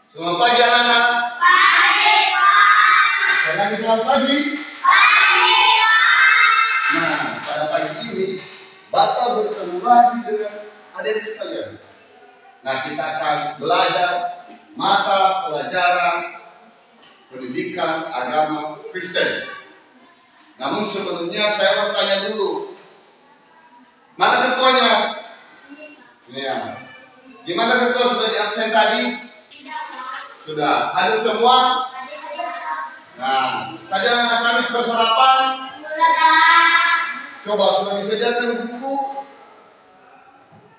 Selamat pagi anak-anak. Pagi, Pak. Sekali lagi selamat pagi. Pagi, Pak. Nah, pada pagi ini Bapak bertemu lagi dengan adik-adik sekalian. Nah, kita akan belajar mata pelajaran pendidikan agama Kristen. Namun sebelumnya saya mau tanya dulu, mana ketuanya? Ya. Gimana ketua, sudah di absen tadi? Sudah. Hadir semua? Nah, tadi anak-anak kami sudah sarapan? Coba sudah disediakan buku?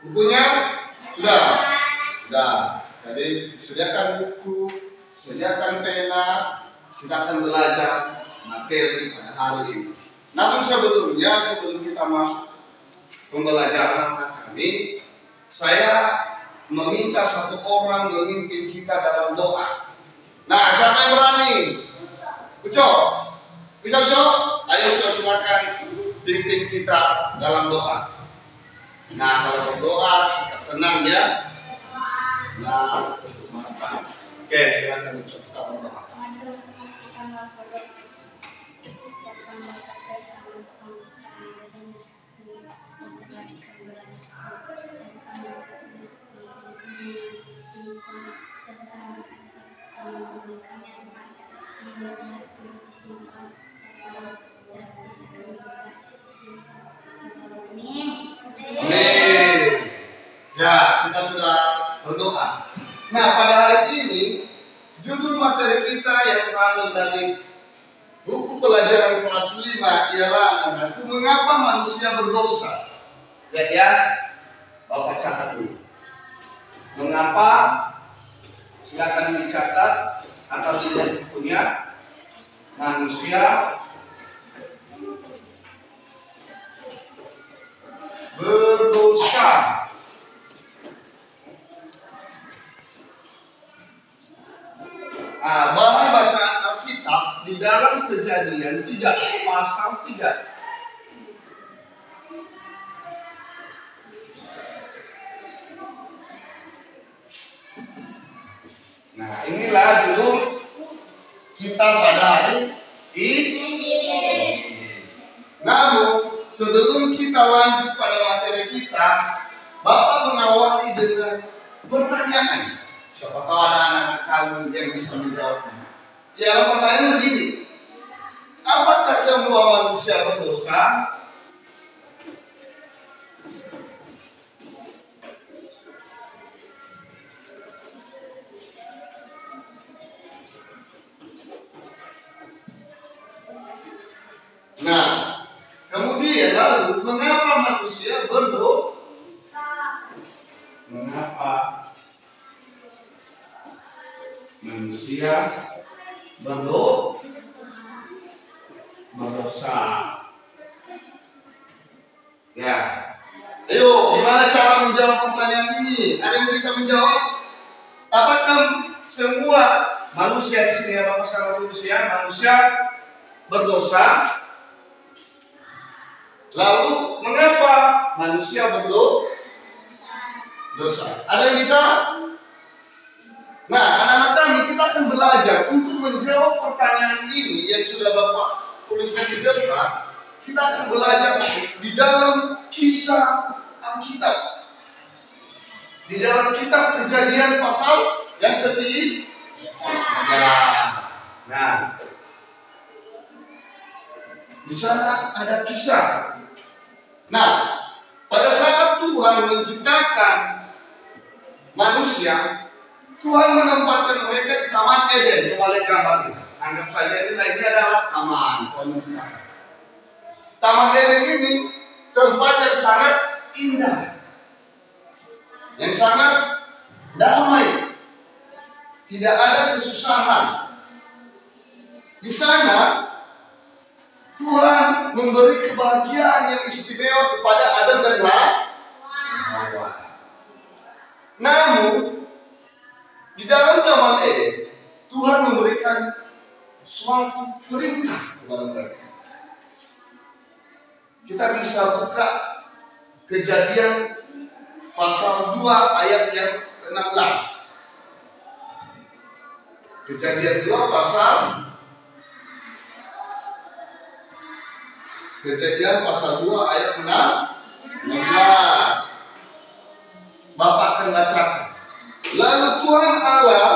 Bukunya? Sudah? Sudah. Jadi sediakan buku, sediakan pena, kita akan belajar materi pada hari ini. Namun sebelumnya, sebelum kita masuk pembelajaran kami, saya meminta satu orang memimpin kita dalam doa. Nah, siapa yang berani? Uco, bisa Uco? Ayo Uco, silakan pimpin kita dalam doa. Nah, kalau berdoa kita tenang ya. Nah, mantap. Oke, silakan Uco, kita berdoa. Amin. Ya, kita sudah berdoa. Nah, pada hari ini judul materi kita yang terambil dari buku pelajaran kelas 5 ialah anak-anakku, mengapa manusia berdosa. Lihat ya, Bapak catat dulu. Mengapa? Silakan dicatat atau dilihat bukunya. Manusia berdosa. Bahan bacaan Alkitab di dalam Kejadian 3 pasal 3. Nah, inilah dulu kita pada hari ini. Namun, sebelum kita lanjut pada materi kita, Bapak mengawali dengan pertanyaan. Siapa tahu ada anak-anak kami yang bisa menjawabnya. Ya, pertanyaan begini. Apakah semua manusia berdosa? Nah, kemudian lalu mengapa manusia berdosa? Mengapa manusia berdosa? Ya, ayo, gimana cara menjawab pertanyaan ini? Ada yang bisa menjawab? Apakah semua manusia di sini, apa masalah manusia berdosa? Lalu mengapa manusia berdosa? Ada yang bisa? Nah, anak-anak kami, kita akan belajar untuk menjawab pertanyaan ini yang sudah Bapak tuliskan di depan. Kita akan belajar di dalam kisah Alkitab. Di dalam kitab Kejadian pasal yang ketiga. Nah, di sana ada kisah. Nah, pada saat Tuhan menciptakan manusia, Tuhan menempatkan mereka di Taman Eden. Coba lihat gambarnya. Anggap saja ini adalah taman. Taman Eden ini tempat yang sangat indah, yang sangat damai, tidak ada kesusahan. Di sana Tuhan memberi kebahagiaan yang istimewa kepada Adam dan Hawa. Namun di dalam Taman Eden, Tuhan memberikan suatu perintah kepada mereka. Kita bisa buka Kejadian pasal 2 ayat yang ke-16. Kejadian 2 pasal Kejadian pasal 2 ayat 16. Bapak akan bacakan. Lalu Tuhan Allah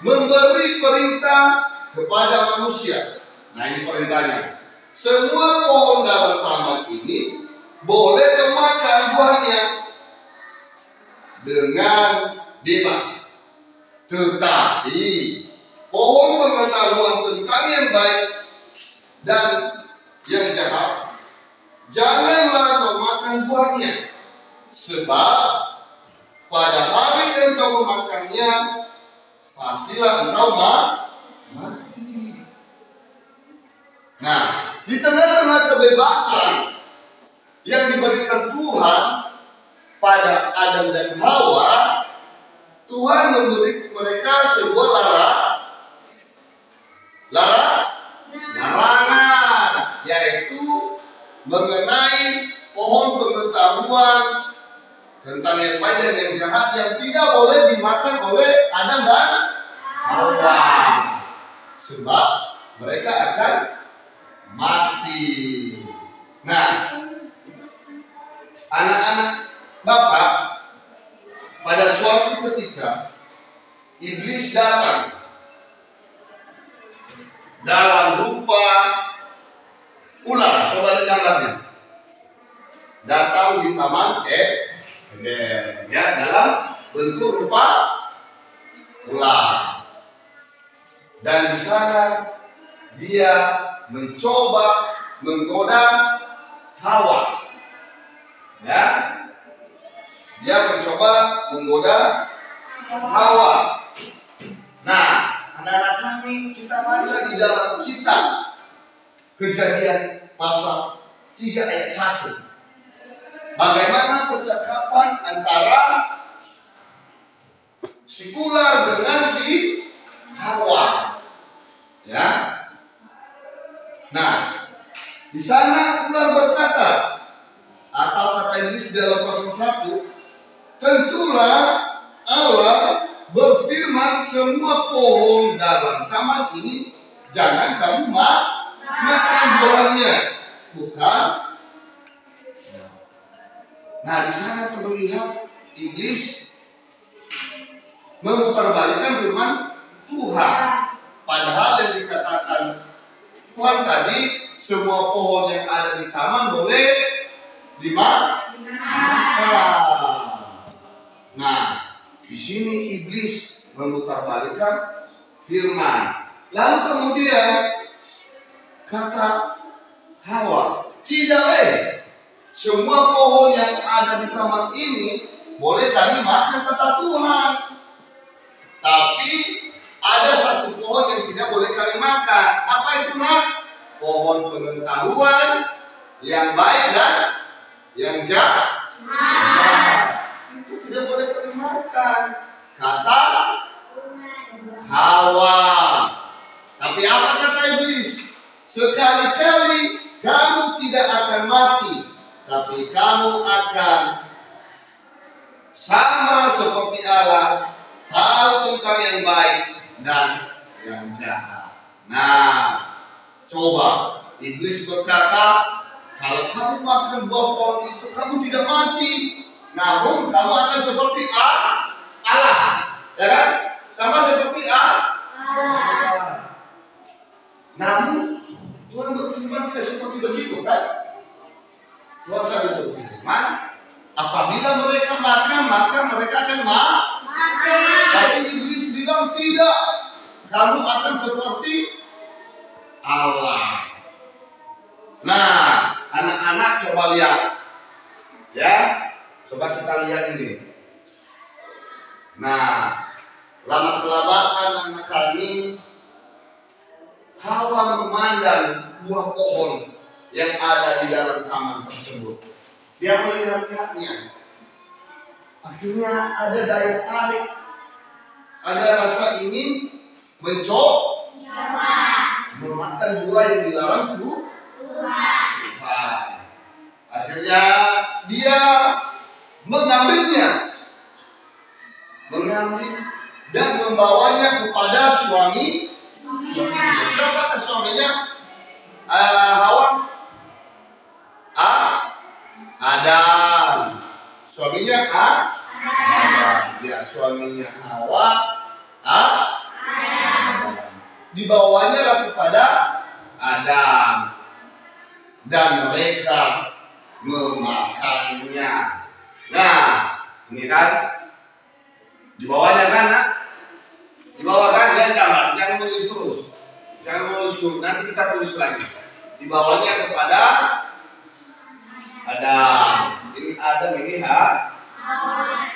memberi perintah kepada manusia. Nah, ini perintahnya. Semua pohon dalam taman ini boleh memakan buahnya dengan bebas. Tetapi pohon pengetahuan tentang yang baik dan yang jahat, janganlah memakan buahnya, sebab pada hari engkau memakannya, pastilah engkau mati. Nah, di tengah-tengah kebebasan yang diberikan Tuhan pada Adam dan Hawa, Tuhan memberi mereka sebuah larangan, yaitu mengenai pohon pengetahuan tentang yang baik dan yang jahat yang tidak boleh dimakan oleh Adam dan Hawa, sebab mereka akan mati. Nah, anak-anak Bapak, pada suatu ketika iblis datang dalam rupa ular. Coba lihat gambarnya. Datang di taman Eden, ya, dalam bentuk rupa ular. Dan di sana dia mencoba menggoda Hawa. Ya. Dia mencoba menggoda Hawa. Nah, anak-anak kami, kita baca di dalam kitab Kejadian pasal 3 ayat 1. Bagaimana percakapan antara si ular dengan si Hawa. Ya. Nah, di sana ular berkata, atau kata iblis dalam pasal 1, tentulah Allah berfirman, semua pohon dalam taman ini jangan kamu makan buahnya, bukan? Nah, di sana terlihat iblis memutarbalikkan firman Tuhan. Padahal yang dikatakan Tuhan tadi, semua pohon yang ada di taman boleh dimakan. Nah, di sini iblis memutarbalikkan firman. Lalu kemudian kata Hawa, tidak, semua pohon yang ada di taman ini boleh kami makan, kata Tuhan. Tapi ada satu pohon yang tidak boleh kami makan. Apa itu, Nak? Pohon pengetahuan yang baik dan yang jahat. Itu tidak boleh kami makan, kata Hawa. Tapi apa kata iblis? Sekali-kali kamu tidak akan mati, tapi kamu akan sama seperti Allah, tahu tentang yang baik dan yang jahat. Nah, coba iblis berkata, kalau kamu makan buah pohon itu, kamu tidak mati, namun kamu akan seperti Allah, ya kan? Sama seperti Allah. Namun Tuhan berfirman tidak seperti begitu, kan? Tuhan tadi berfirman, apabila mereka makan, maka mereka akan mati. Tapi iblis bilang tidak, kamu akan seperti Allah. Nah, anak-anak coba lihat, ya, coba kita lihat ini. Nah, lama-kelamaan anak kami, Hawa memandang buah pohon yang ada di dalam taman tersebut. Dia melihat-lihatnya. Akhirnya ada daya tarik, ada rasa ingin mencoba memakan buah yang dilarang Tuhan. Akhirnya dia mengambil dan membawanya kepada suami. Siapa suaminya? Hawa? Adam. Suaminya Adam. Ya, suaminya Hawa. Adam. Dibawanya lah kepada Adam. Dan mereka memakannya. Nah, ini kan dibawanya kan? Dibawakan dan gambar. Jangan nulis terus. Jangan nulis dulu. Nanti kita tulis lagi. Dibawanya kepada Adam. Ini Adam, ini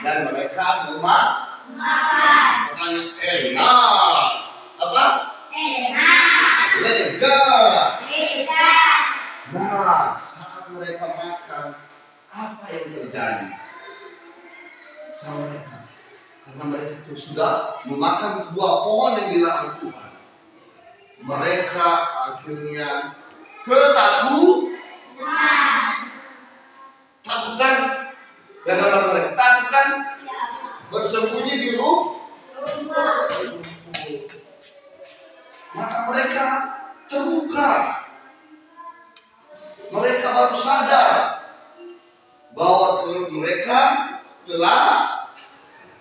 dan mereka memakan. Enak. Apa? Enak. Lega. Nah, saat mereka makan, apa yang terjadi sama mereka? Karena mereka itu sudah memakan buah pohon yang dilarang Tuhan. Mereka akhirnya takutan. Dan gambar mereka takutan, bersembunyi di rumput. Maka mereka terbuka. Mereka baru sadar bahwa mereka telah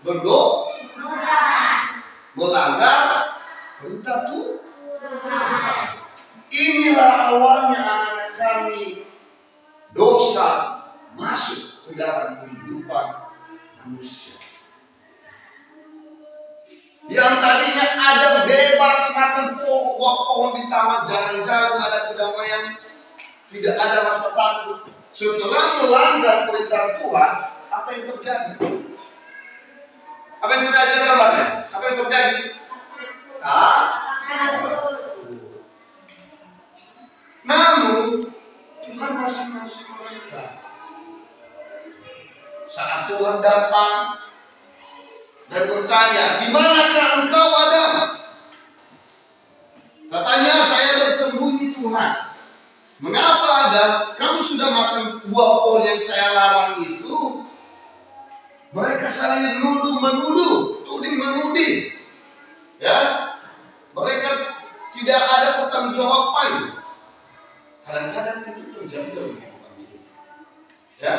berdosa, melanggar perintah Tuhan. Inilah awalnya anak-anak kami dosa masuk ke dalam kehidupan manusia. Yang tadinya ada bebas makan buah pohon di taman, jalan-jalan ada kedamaian, tidak ada rasa takut. Setelah melanggar perintah Tuhan, apa yang terjadi? Apa yang terjadi gambarnya? Apa yang terjadi? Namun Tuhan masih mereka. Saat Tuhan datang dan bertanya, di manakah engkau Adam? Katanya, saya bersembunyi Tuhan. Mengapa Adam? Kamu sudah makan buah pohon yang saya larang itu? Mereka saling menuduh, tuding menuding. Ya, mereka tidak ada pertanggungjawaban. Kadang-kadang itu terjadi dalam kehidupan kita. Ya,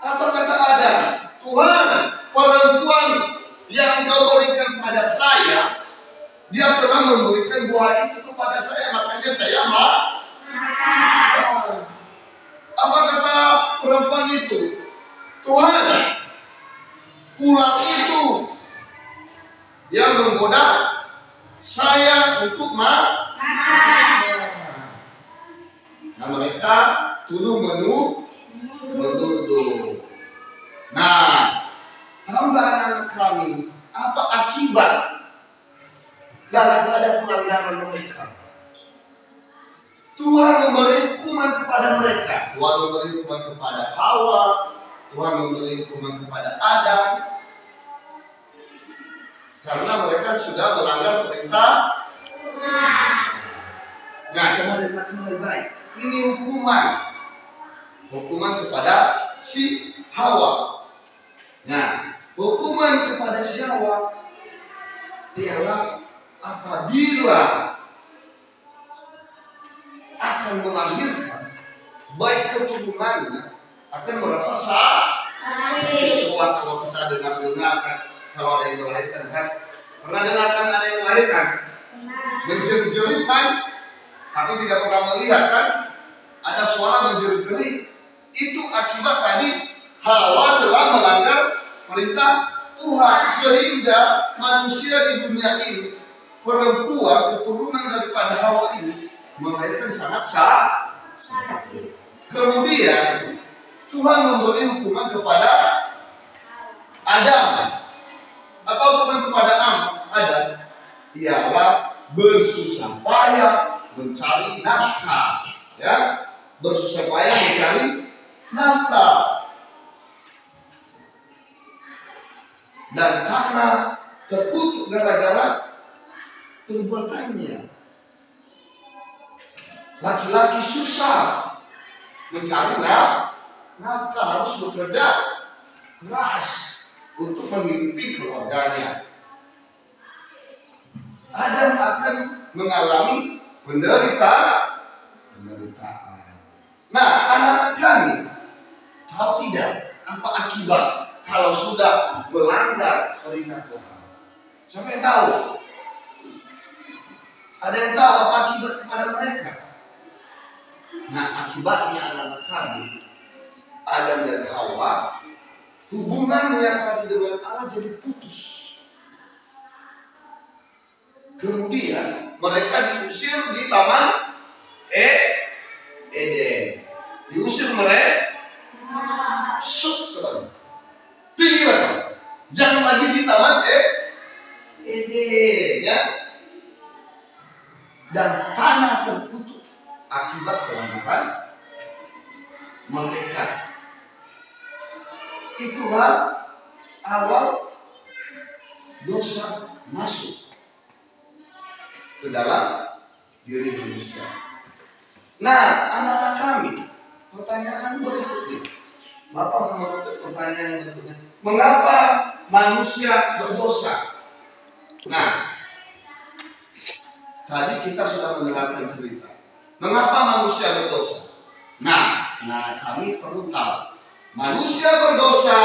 apa kata Adam? Tuhan, perempuan yang engkau berikan pada saya, dia telah memberikan buah itu kepada saya, makanya saya makan. Apa kata perempuan itu? Tuhan, ular itu yang menggoda saya untuk makan. Nah, mereka tuduh menuduh. Nah, tahu nggak anak-anak kami apa akibat daripada pelanggaran mereka? Tuhan memberi hukuman kepada mereka. Tuhan memberi hukuman kepada Hawa. Tuhan memberi hukuman kepada Adam. Karena mereka sudah melanggar perintah Tuhan. Nah, coba dengarkan baik-baik. Ini hukuman. Hukuman kepada si Hawa. Nah, hukuman kepada si Hawa ialah apabila akan melahirkan, baik keturunannya akan merasa sakit. Coba kalau kita dengarkan, kalau ada yang melahirkan kan, pernah dengarkan ada yang melahirkan, menjerit-jerit kan, tapi tidak pernah melihat kan, ada suara menjerit-jerit. Itu akibat tadi Hawa telah melanggar perintah Tuhan, sehingga manusia di dunia ini, perempuan keturunan daripada Hawa ini melahirkan sangat sakit. Kemudian Tuhan memberi hukuman kepada Adam. Apa hukuman kepada Adam? Ialah bersusah payah mencari nafkah, ya, bersusah payah mencari nafkah. Dan karena terkutuk gara-gara perbuatannya, laki-laki susah mencari nafkah, harus bekerja keras untuk menghidupi keluarganya. mengalami penderitaan. Nah, anak-anak kami tahu tidak apa akibat kalau sudah melanggar perintah Tuhan? Siapa yang tahu? Ada yang tahu apa akibat kepada mereka? Nah, akibatnya anak-anak kami, Adam dan Hawa, hubungannya tadi dengan Allah jadi putus. Kemudian mereka diusir di Taman Eden. Diusir mereka, pilihlah, jangan lagi di Taman Eden, ya. Dan tanah terkutuk akibat pelanggaran mereka. Itulah awal dosa masuk ke dalam diri manusia. Nah, anak-anak kami, pertanyaan berikutnya. Bapak menurut pertanyaan yang berikutnya, mengapa manusia berdosa? Nah, tadi kita sudah mendengarkan cerita. Mengapa manusia berdosa? Nah, kami perlu tahu. Manusia berdosa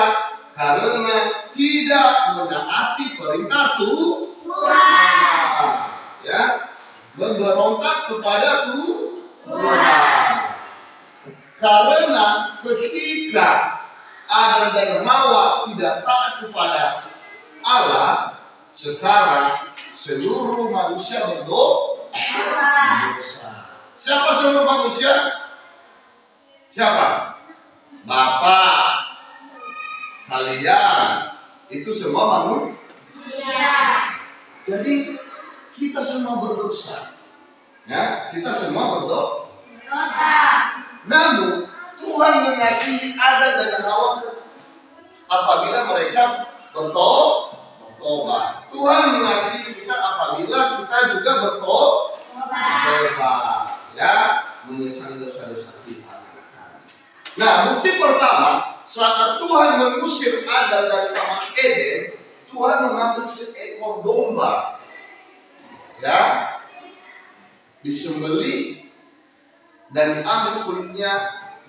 karena tidak menaati perintah Tuhan. Ya, memberontak kepada Tuhan. Karena ketika Adam dan Hawa tidak taat kepada Allah, sekarang seluruh manusia berdosa. Siapa seluruh manusia? Siapa? Bapak, kalian, itu semua manusia. Jadi kita semua berdosa. Ya, kita semua berdosa. Namun Tuhan mengasihi Adam dan Hawa apabila mereka bertobat. Tuhan mengasihi kita apabila kita juga bertobat, ya, menyesali dosa-dosa kita. Nah, bukti pertama, saat Tuhan mengusir Adam dari Taman Eden, Tuhan mengambil seekor domba, ya, disembelih dan diambil kulitnya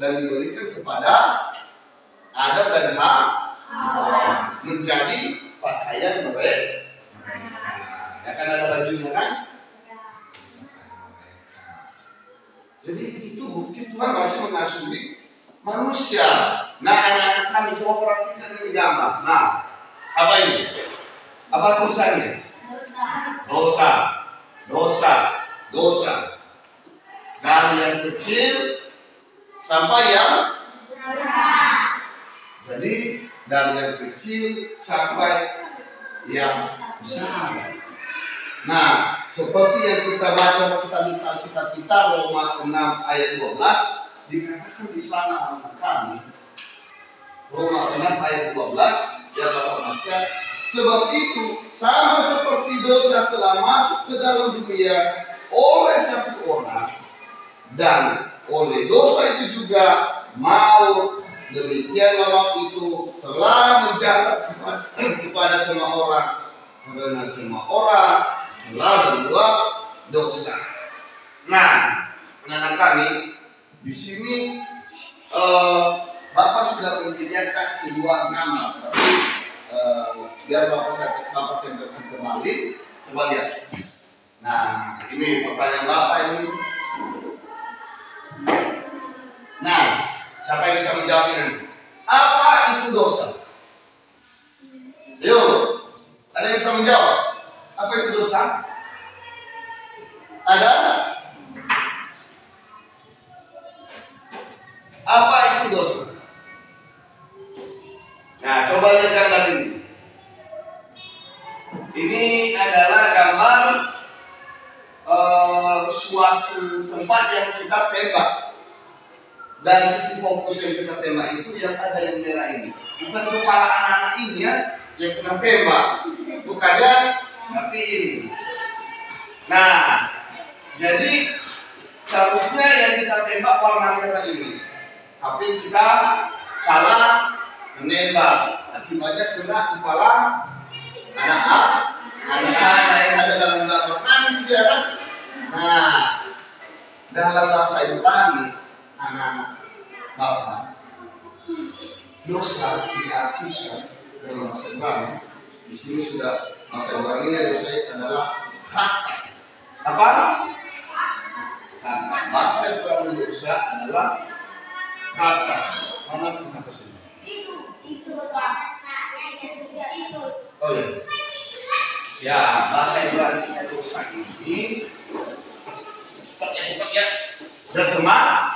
dan diberikan kepada Adam dan Hawa menjadi pakaian mereka. Ya kan, ada bajunya kan? Jadi itu bukti Tuhan masih mengasihi manusia. Nah, anak-anak kami, coba perhatikan ini gambar. Nah, apa ini? Apa tulisannya? Dosa. Dari yang kecil sampai yang besar. Jadi dari yang kecil sampai yang besar. Nah, seperti yang kita baca kita Roma 6 ayat 12, dikatakan di sana anak kami. Roma 6 ayat 12, ya Bapak baca. Sebab itu sama seperti dosa telah masuk ke dalam dunia oleh satu orang, dan oleh dosa itu juga maut, demikianlah maut itu telah menjalar kepada semua orang, karena semua orang telah berbuat dosa. Nah, anak kami, di sini Bapak sudah menyediakan sebuah gambar. Biar Bapak tempelkan kembali. Coba lihat. Nah, ini pertanyaan Bapak ini. Nah, siapa yang bisa menjawab ini? Apa itu dosa? Yuk, ada yang bisa menjawab? Apa itu dosa? Ada? Apa itu dosa? Nah, coba lihat gambar ini. Ini adalah gambar suatu tempat yang kita tembak. Dan titik fokus yang kita tembak itu yang ada yang merah ini. Bukan kepala anak-anak ini ya, yang kena tembak. Bukannya, tapi ini. Nah, jadi seharusnya yang kita tembak warna merah ini. Tapi kita salah menembak. Akibatnya kena kepala anak-anak yang ada dalam gambar. Nangis dia kan? Bahasa Ibrani dosa adalah kata. Apa? Kata. Bahasa Ibrani dosa adalah kata. Mana kita kesini? Itu. Oh iya. Ya, bahasa Ibrani dosa ini ya. Terjemah.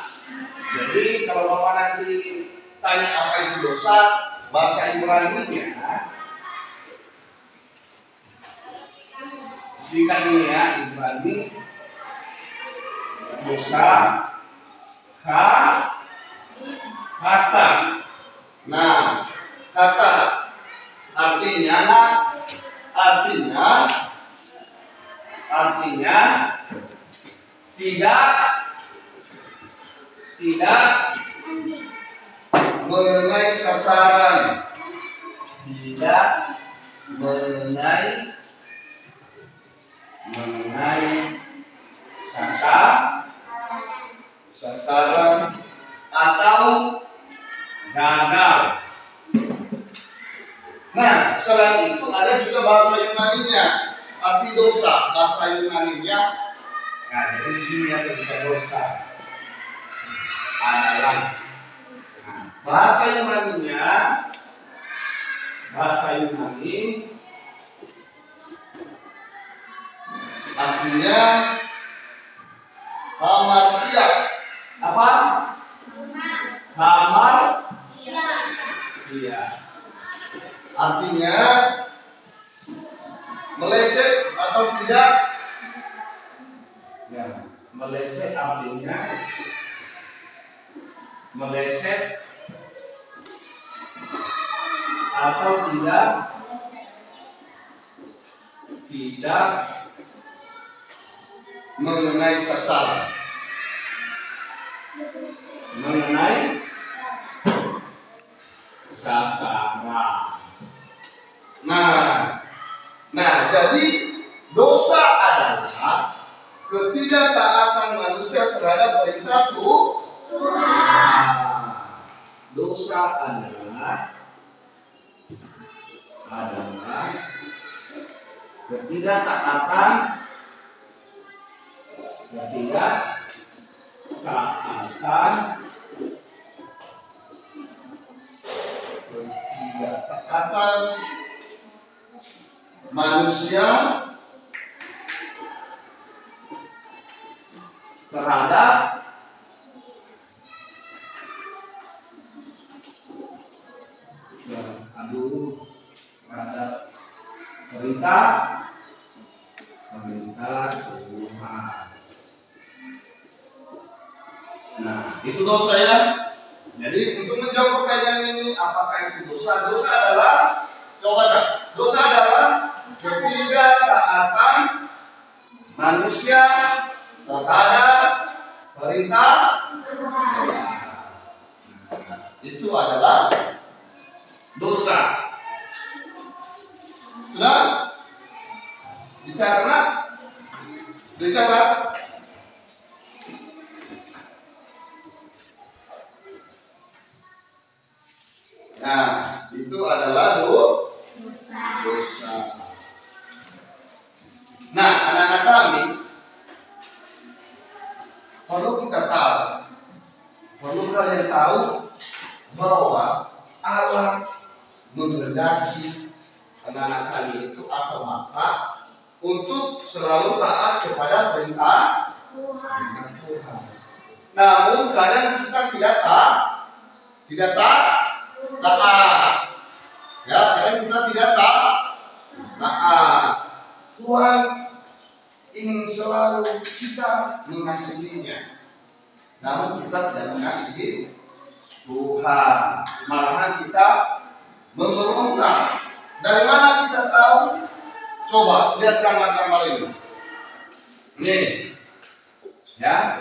Jadi kalau Bapak nanti tanya apa itu dosa, bahasa Ibrani-nya singkat ini ya, Ibrani dosa kata. Nah, kata artinya tidak mengenai sasaran, tidak mengenai sasaran atau gagal. Nah, selain itu ada juga bahasa Yunaninya, arti dosa bahasa Yunaninya. Nah, jadi di sini yang bisa dosa adalah bahasa Yunani artinya hamartia. Apa? Iya. Artinya meleset atau tidak. Ya, meleset artinya meleset atau tidak mengenai sasaran. Nah, jadi dosa adalah ketidaktaatan manusia terhadap perintah Tuhan. Dosa adalah ketidaktaatan manusia terhadap perintah Tuhan. Nah, itu dosa ya. Jadi untuk menjawab pertanyaan ini, apakah itu dosa? Dosa adalah, coba baca. Dosa adalah ketidaktaatan manusia terhadap perintah Tuhan. Itu adalah dosa. Sudah? Bicara? Nah, itu adalah dosa. Nah, anak-anak kami, perlu kalian tahu bahwa Allah menghendaki anak-anak kami itu atau Bapak untuk selalu taat kepada perintah Tuhan. Namun kadang kita tidak taat. Ya, kadang kita tidak taat. Tuhan ingin selalu kita mengasihinya. Namun kita tidak mengasihi Tuhan. Malahan kita memberontak. Dari mana kita tahu? Coba lihat gambar-gambar ini. Nih, ya.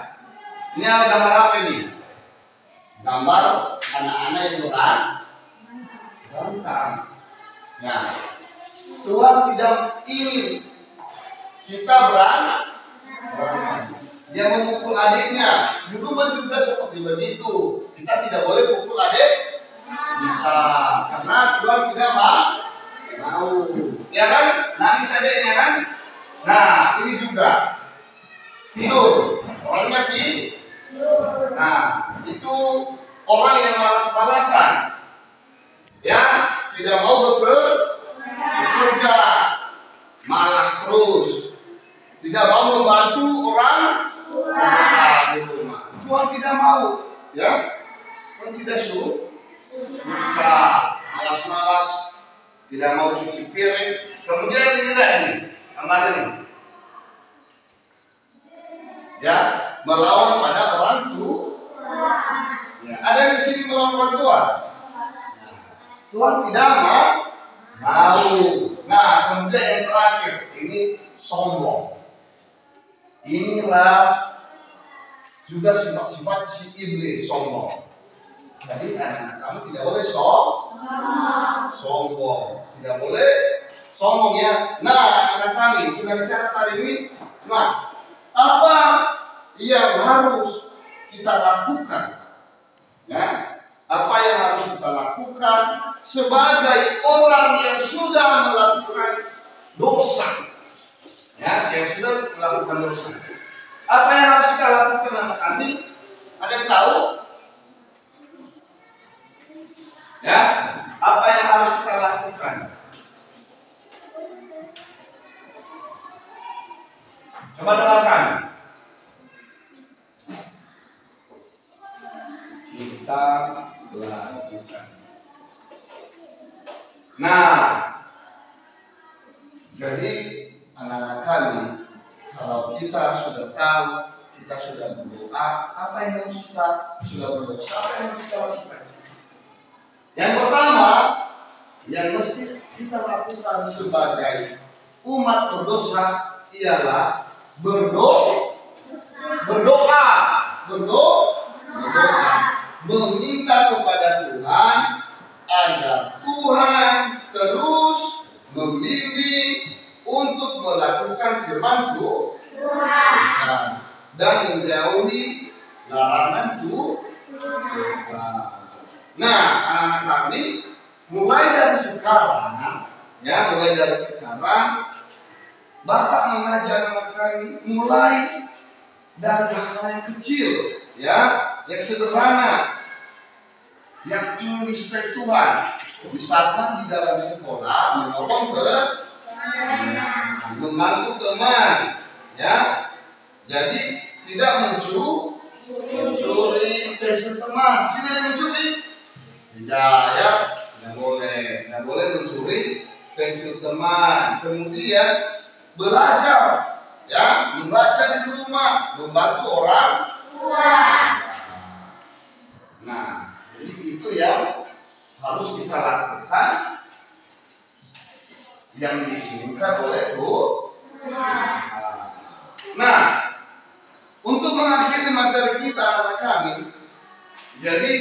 Ini ada gambar apa ini? Gambar anak-anak yang berontak. Nah, Tuhan tidak ingin kita beranak. Dia memukul adiknya. Dulu juga seperti begitu. Kita tidak boleh pukul adik kita, karena Tuhan tidak mau. ya kan? Nangis adiknya kan? Nah, ini juga tidur, orangnya tidur. Nah, itu orang yang malas-malasan, ya, tidak mau bekerja, malas terus, tidak mau membantu orang di rumah. Tuhan tidak mau, ya, Tuhan tidak suka, malas-malas, tidak mau cuci piring. Kemudian ini kemarin, ya, melawan pada orang tua. Ya, ada di sini melawan orang tua. Tuhan tidak mau. Nah, kemudian yang terakhir ini sombong. Inilah juga sifat si iblis, sombong. Jadi anak-anak kamu tidak boleh sombong, tidak boleh sombong ya. Nah, anak-anak kami sudah bicara hari ini. Nah, apa yang harus kita lakukan? Ya, apa yang harus kita lakukan sebagai orang yang sudah melakukan dosa? Ya, yang sudah melakukan dosa. Apa yang harus kita lakukan anak kami? Ada yang tahu? Ya, apa yang harus kita lakukan? Coba dengarkan. Kita lakukan. Nah, jadi anak-anak kami, kalau kita sudah tahu, kita sudah berdoa, apa yang harus kita sudah berdosa, apa yang harus kita lakukan? Yang pertama, yang mesti kita lakukan sebagai umat berdosa ialah berdoa, meminta kepada Tuhan agar Tuhan terus membimbing untuk melakukan firman Tuhan dan menjauhi larangan Tuhan. Nah, anak-anak kami, mulai dari sekarang, Bapak mengajar anak kami mulai dari hal yang kecil, ya, yang sederhana, yang ingin disukai Tuhan. Misalkan di dalam sekolah menolong membantu teman, ya. Jadi tidak mencuri pensil teman. Sini ada mencuri? Tidak, ya, tidak boleh mencuri pensil teman. Kemudian belajar, ya, membaca di rumah, membantu orang tua. Nah, jadi itu yang harus kita lakukan, yang diinginkan oleh Tuhan. Nah, untuk mengakhiri materi kita anak kami, jadi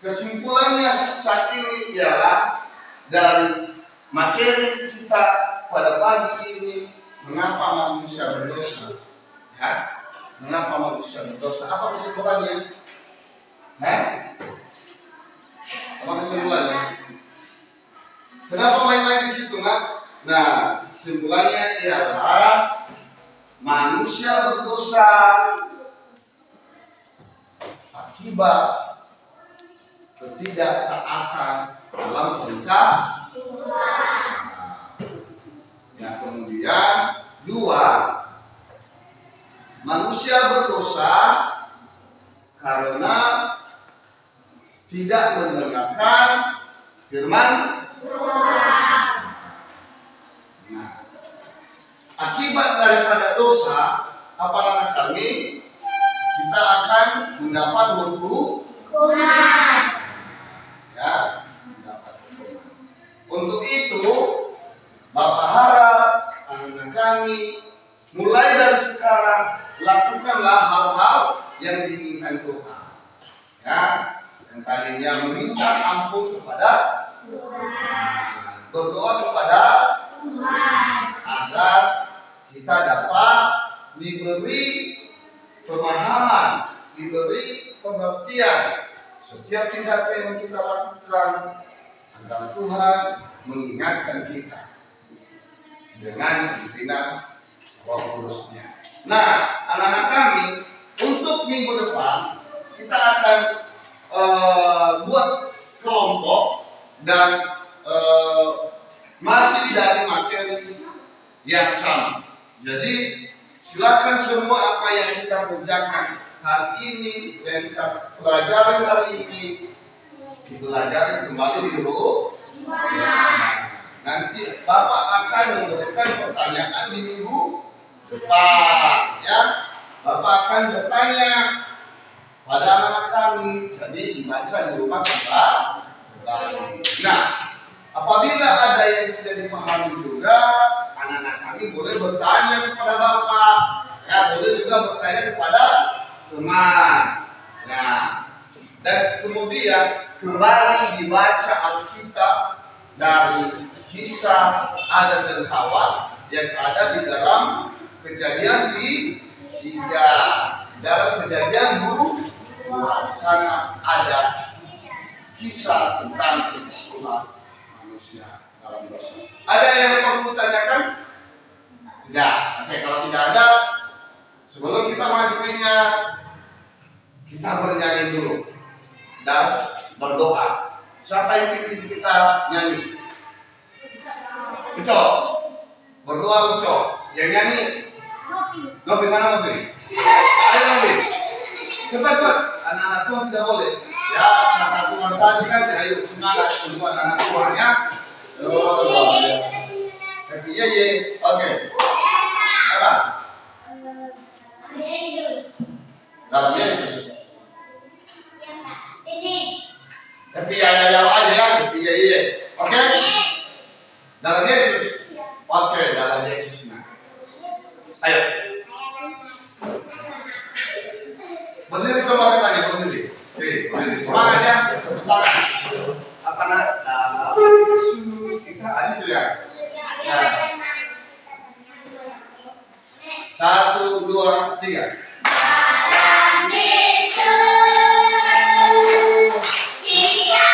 kesimpulannya saat ini ialah dari materi kita pada pagi ini, mengapa manusia berdosa? Ya, mengapa manusia berdosa? Apa kesimpulannya? Apa kesimpulannya? Kenapa main-main di situ, nak? Nah, kesimpulannya ialah manusia berdosa akibat ketidaktaatan dalam perintah. Nah, kemudian dua, manusia berdosa karena tidak mendengarkan firman Tuhan. Nah, akibat daripada dosa, apa anak kami? Kita akan mendapat hukuman. Ya, mendapat hukuman. Untuk itu, Bapak harap anak-anak kami mulai dari sekarang lakukanlah hal-hal yang diinginkan Tuhan. Ya, yang tadinya meminta ampun kepada Tuhan, berdoa kepada Tuhan agar kita dapat diberi pemahaman, diberi pengertian setiap tindakan yang kita lakukan agar Tuhan mengingatkan kita. dengan pimpinan Roh Kudusnya. Nah, anak-anak kami, untuk minggu depan kita akan buat kelompok dan masih dari materi yang sama. Jadi silakan semua apa yang kita kerjakan hari ini, yang kita pelajari hari ini, dipelajari kembali di rumah. Nanti Bapak akan memberikan pertanyaan di minggu depan, ya. Bapak akan bertanya pada anak-anak kami, jadi dibaca di rumah kita. Nah, apabila ada yang tidak dipahami juga, anak-anak kami boleh bertanya kepada Bapak, ya, boleh juga bertanya kepada teman. Nah, dan kemudian kembali dibaca Alkitab dari Kisah Adam dan Hawa yang ada di dalam Kejadian 3. Dalam Kejadian 2 sana ada kisah tentang kehidupan manusia dalam dosa. Ada yang perlu ditanyakan? Tidak. Oke, kalau tidak ada, sebelum kita melanjutkannya, kita bernyanyi dulu dan berdoa. Siapa yang pilih kita nyanyi? Ucok. Berdoa Ucok. Yang nyanyi? Novi, mana Novi? Ayo Novi. Cepat. Anak-anak Tuhan tidak boleh. Ya, kata Tuhan tadi kan, ayo semangat untuk anak-anak Tuhan ya. Happy ye. Oke. Apa? Dalam Yesus. Happy ya aja ya. Happy ye. Oke. Dalam Yesus. Oke, dalam Yesus. Nah. Ayo. Berdiri semua katanya, berdiri. Oke, berdiri. Semangat ya. Apa nak? Yesus kita aja tuh ya. Ya. 1, 2, 3. Dalam Yesus, kita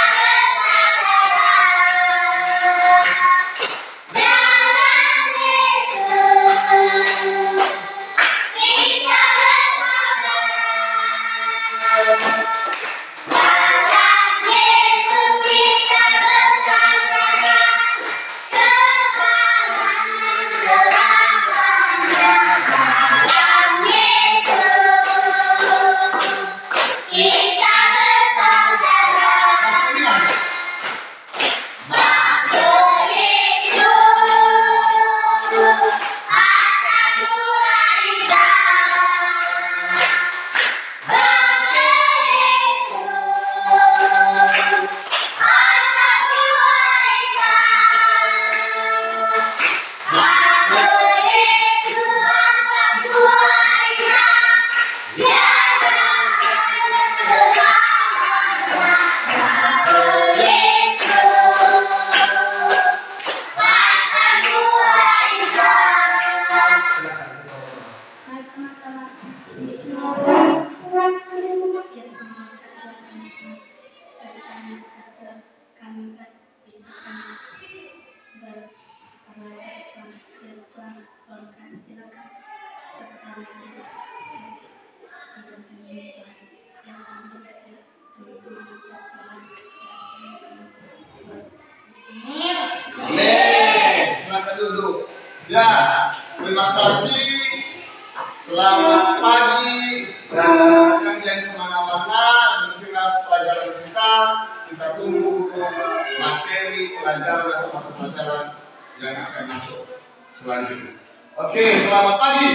Ya, terima kasih. Selamat pagi. Dan jangan kemana-mana. Demikianlah pelajaran kita. Kita tunggu materi pelajaran atau mata pelajaran yang akan masuk selanjutnya. Oke, selamat pagi.